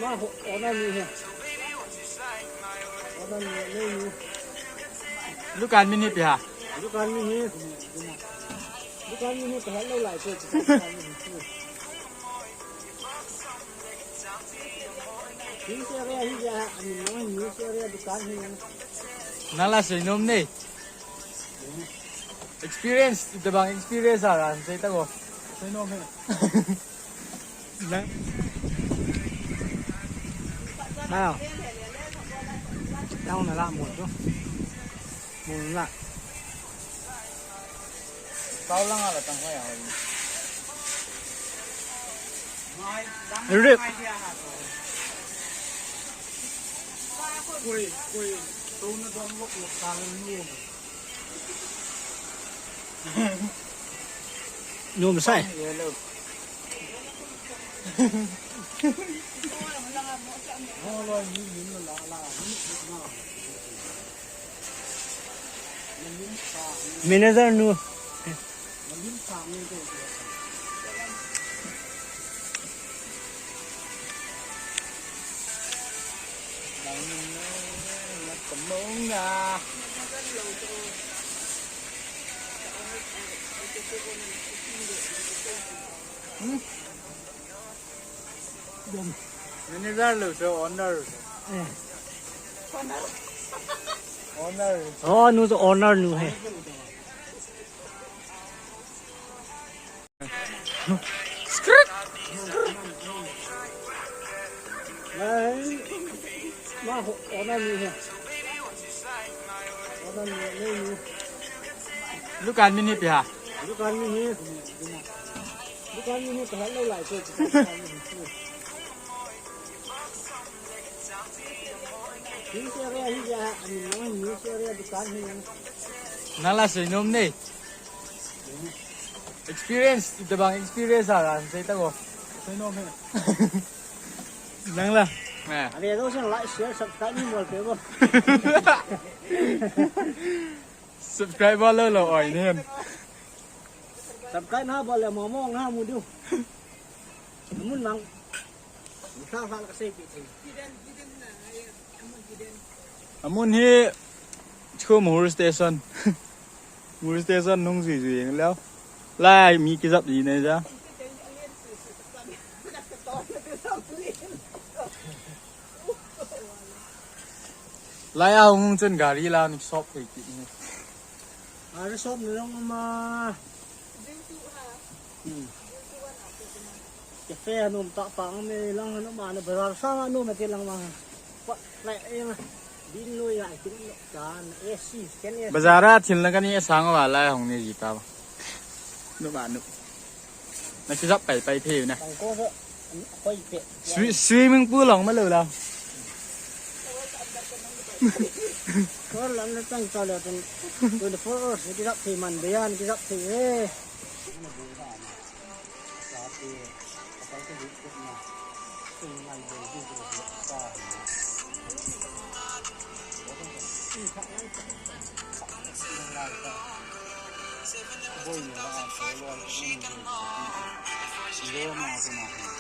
มาออกได้มีเหรอออกได้มีลูกการมินิปีฮะลูกการมีเหรอลูกการมีเหรอแต่เราหลายตัวหินเสียเรียหินยาอันนี้น้อยหินเสียเรียลูกการหินนั่นละสินุ่มนี่ experience แต่บาง experience อะไรใช่ตั้งก็ใช่น้องเหรอนั่งอ้าวเจ้าหน้าละหมดด้วยหมดละเต้าลังอะไรตั้งไว้เอาเรียกคุยตัวนั้นโดนลกตาเลยนุ่มใส่มินิเตอร์นูมงนะนี่ได้หรือเปล่าออนเนอร์ออนเนอร์อ๋อนูจะออนเนอร์นูให้สคริปมาออนเนอร์นูให้ลูกการมินิปีฮะลูกการมีเหรอลูกการมีเหรอแต่เราหลายตัวหินเสียเรียหินยาอันนี้น้อยหินเสียเรียลูกการหินนั่นละสินุ่มนี่ experience แต่บาง experience อะไรใช่ตั้งก็ใช่น้องเหรอนั่งละแม่อันนี้ต้องใช้ไลค์แชร์สับสไครต์นี่หมดเลยบ่ subscribe ว่าเลยเราอ่อยเนี่ยสับสไครต์นะบ่เลยมองนะมูดูมุนมังข้าวฟังกระเซ็กอามุนที่ชื่อมูร์สเตชันมูร์สเตชันนุ่งสีๆแล้วไล่มีกี่สับดีเนี่ยจ๊ะไล่เอาจนการีลานิชอบไปกินเนี่ยada shop ni lang ma cafe anu tak pang me lang anu mana berar sama anu mati lang ma lai yang din lo ya tin kan AC scan ya bazara thin la kan ni sang wa lai hong ni ta ba nu ba nu na chi sắpไปเทนะswimming pool หลงมาเลยแล้วก็หลังนั้นตั้งใจแล้วจน24 hoursที่รับที่มันเบียนที่รับที่เอ๊ะโอ้ยเนี่ยว่าโซโล่นี่เยอะมากเลยนะ